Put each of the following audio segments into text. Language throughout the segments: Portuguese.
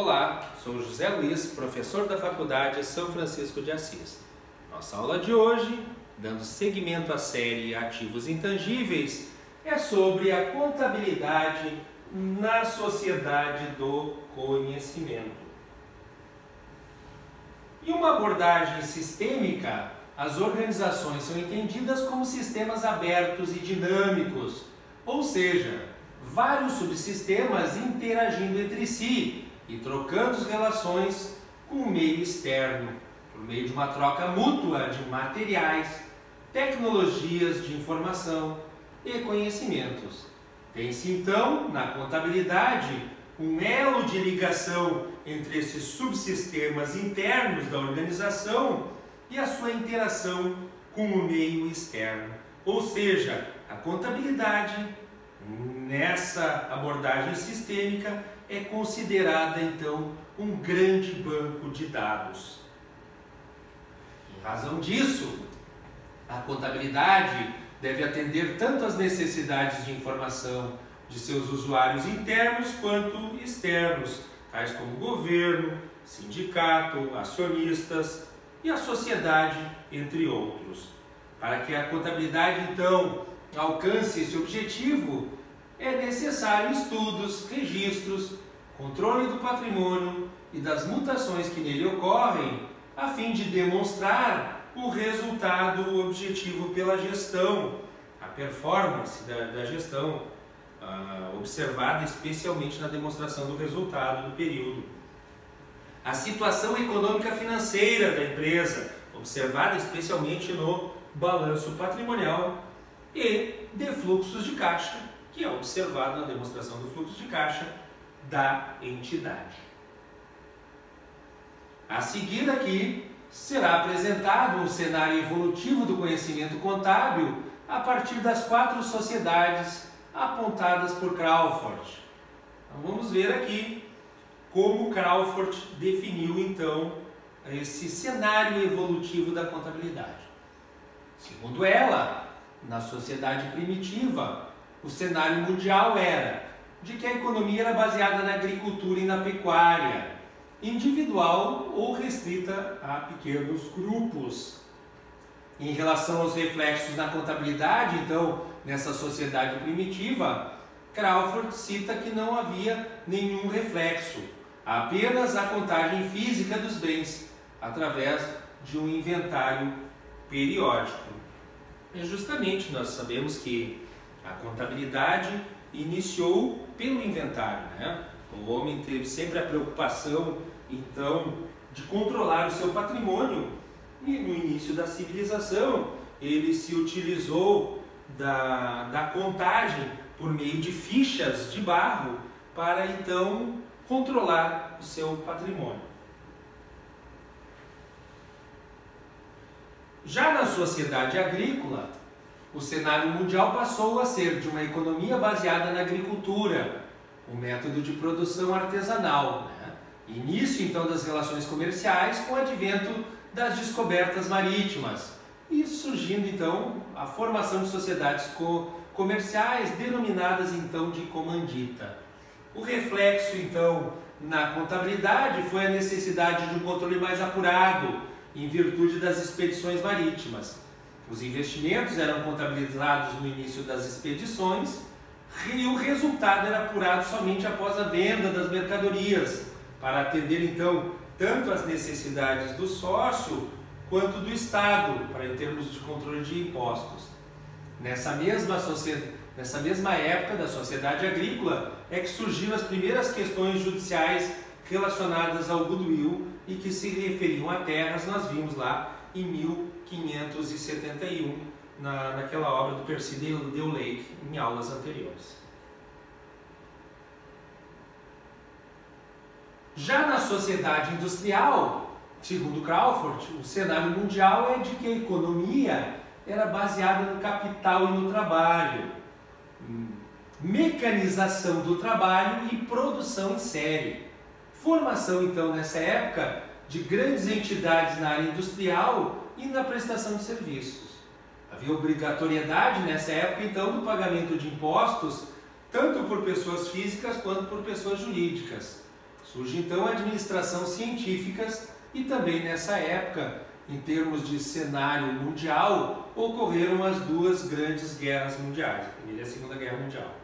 Olá, sou José Luiz, professor da Faculdade São Francisco de Assis. Nossa aula de hoje, dando seguimento à série Ativos Intangíveis, é sobre a contabilidade na sociedade do conhecimento. Em uma abordagem sistêmica, as organizações são entendidas como sistemas abertos e dinâmicos, ou seja, vários subsistemas interagindo entre si e trocando as relações com o meio externo, por meio de uma troca mútua de materiais, tecnologias de informação e conhecimentos. Tem-se então, na contabilidade, um elo de ligação entre esses subsistemas internos da organização e a sua interação com o meio externo. Ou seja, a contabilidade, nessa abordagem sistêmica, é considerada então um grande banco de dados. Em razão disso, a contabilidade deve atender tanto às necessidades de informação de seus usuários internos quanto externos, tais como governo, sindicato, acionistas e a sociedade, entre outros. Para que a contabilidade então alcance esse objetivo, é necessário estudos, registros, controle do patrimônio e das mutações que nele ocorrem, a fim de demonstrar o resultado objetivo pela gestão, a performance da gestão, observada especialmente na demonstração do resultado do período. A situação econômica financeira da empresa, observada especialmente no balanço patrimonial, e de fluxos de caixa, que é observado na demonstração do fluxo de caixa da entidade. A seguir aqui será apresentado um cenário evolutivo do conhecimento contábil a partir das 4 sociedades apontadas por Crawford. Então, vamos ver aqui como Crawford definiu então esse cenário evolutivo da contabilidade. Segundo ela, na sociedade primitiva, o cenário mundial era de que a economia era baseada na agricultura e na pecuária, individual ou restrita a pequenos grupos. Em relação aos reflexos na contabilidade, então, nessa sociedade primitiva, Crawford cita que não havia nenhum reflexo, apenas a contagem física dos bens, através de um inventário periódico. E justamente nós sabemos que a contabilidade iniciou pelo inventário, né? O homem teve sempre a preocupação, então, de controlar o seu patrimônio, e no início da civilização ele se utilizou da contagem por meio de fichas de barro para então controlar o seu patrimônio. Já na sociedade agrícola, o cenário mundial passou a ser de uma economia baseada na agricultura, o método de produção artesanal, né? Início então das relações comerciais com o advento das descobertas marítimas e surgindo então a formação de sociedades comerciais denominadas então de comandita. O reflexo então na contabilidade foi a necessidade de um controle mais apurado em virtude das expedições marítimas. Os investimentos eram contabilizados no início das expedições e o resultado era apurado somente após a venda das mercadorias, para atender então tanto as necessidades do sócio quanto do Estado, para em termos de controle de impostos. Nessa mesma época da sociedade agrícola é que surgiram as primeiras questões judiciais relacionadas ao goodwill e que se referiam a terras. Nós vimos lá em 1571, naquela obra do Percy de Lake, em aulas anteriores. Já na sociedade industrial, segundo Crawford, o cenário mundial é de que a economia era baseada no capital e no trabalho, mecanização do trabalho e produção em série. Formação, então, nessa época, de grandes entidades na área industrial e na prestação de serviços. Havia obrigatoriedade nessa época, então, do pagamento de impostos, tanto por pessoas físicas quanto por pessoas jurídicas. Surge então a administração científicas e também nessa época, em termos de cenário mundial, ocorreram as duas grandes guerras mundiais, a Primeira e a Segunda Guerra Mundial.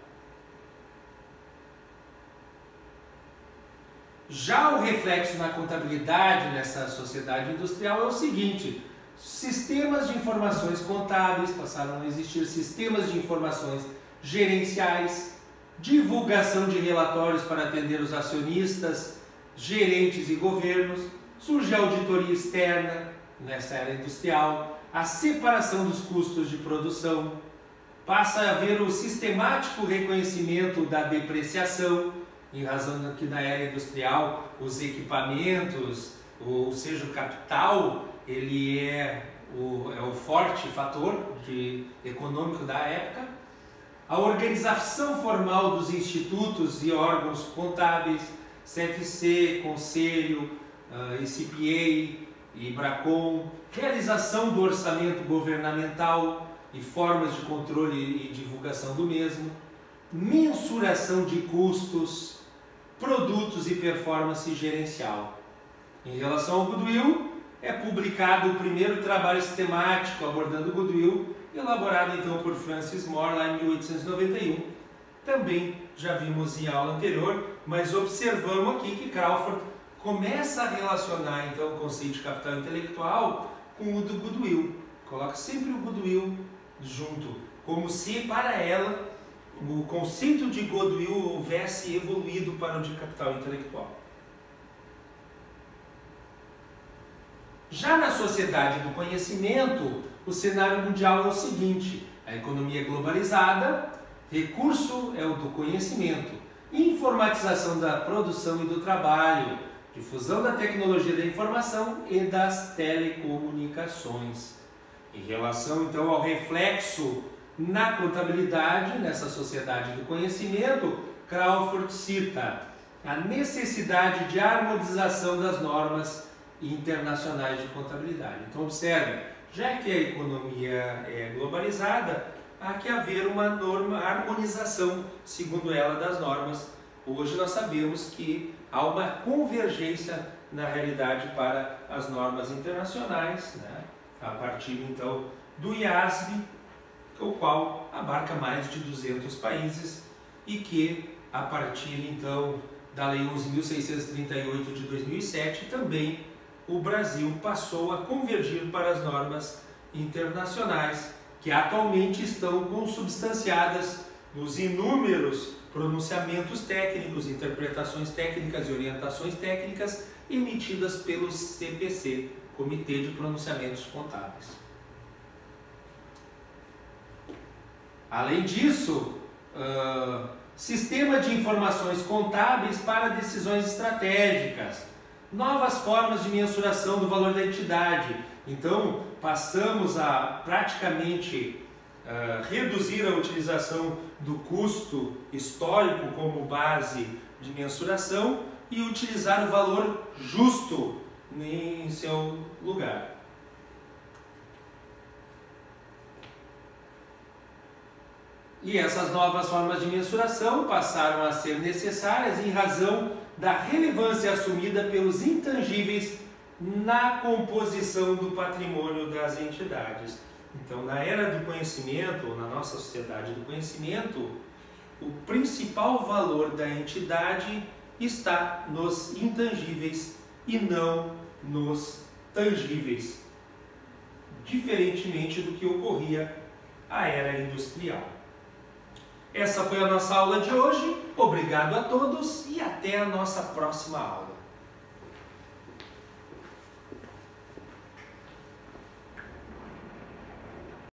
Já o reflexo na contabilidade nessa sociedade industrial é o seguinte: sistemas de informações contábeis passaram a existir, sistemas de informações gerenciais, divulgação de relatórios para atender os acionistas, gerentes e governos, surge a auditoria externa nessa era industrial, a separação dos custos de produção, passa a haver o sistemático reconhecimento da depreciação, em razão que na era industrial os equipamentos, ou seja, o capital, ele é o forte fator econômico da época. A organização formal dos institutos e órgãos contábeis, CFC, Conselho, ICPA e Bracon, realização do orçamento governamental e formas de controle e divulgação do mesmo, mensuração de custos, produtos e performance gerencial. Em relação ao goodwill, é publicado o primeiro trabalho sistemático abordando o goodwill, elaborado então por Francis Moore lá em 1891. Também já vimos em aula anterior, mas observamos aqui que Crawford começa a relacionar então o conceito de capital intelectual com o do goodwill. Coloca sempre o goodwill junto, como se para ela o conceito de goodwill houvesse evoluído para o de capital intelectual. Já na sociedade do conhecimento, o cenário mundial é o seguinte: a economia globalizada, recurso é o do conhecimento, informatização da produção e do trabalho, difusão da tecnologia da informação e das telecomunicações. Em relação então ao reflexo na contabilidade, nessa sociedade do conhecimento, Crawford cita a necessidade de harmonização das normas internacionais de contabilidade. Então observe, já que a economia é globalizada, há que haver uma harmonização, segundo ela, das normas. Hoje nós sabemos que há uma convergência na realidade para as normas internacionais, né? A partir então do IASB, o qual abarca mais de 200 países e que, a partir então da Lei 11.638 de 2007, também o Brasil passou a convergir para as normas internacionais, que atualmente estão consubstanciadas nos inúmeros pronunciamentos técnicos, interpretações técnicas e orientações técnicas emitidas pelo CPC, Comitê de Pronunciamentos Contábeis. Além disso, sistema de informações contábeis para decisões estratégicas, novas formas de mensuração do valor da entidade. Então, passamos a praticamente reduzir a utilização do custo histórico como base de mensuração e utilizar o valor justo em seu lugar. E essas novas formas de mensuração passaram a ser necessárias em razão da relevância assumida pelos intangíveis na composição do patrimônio das entidades. Então, na era do conhecimento, ou na nossa sociedade do conhecimento, o principal valor da entidade está nos intangíveis e não nos tangíveis, diferentemente do que ocorria à era industrial. Essa foi a nossa aula de hoje. Obrigado a todos e até a nossa próxima aula.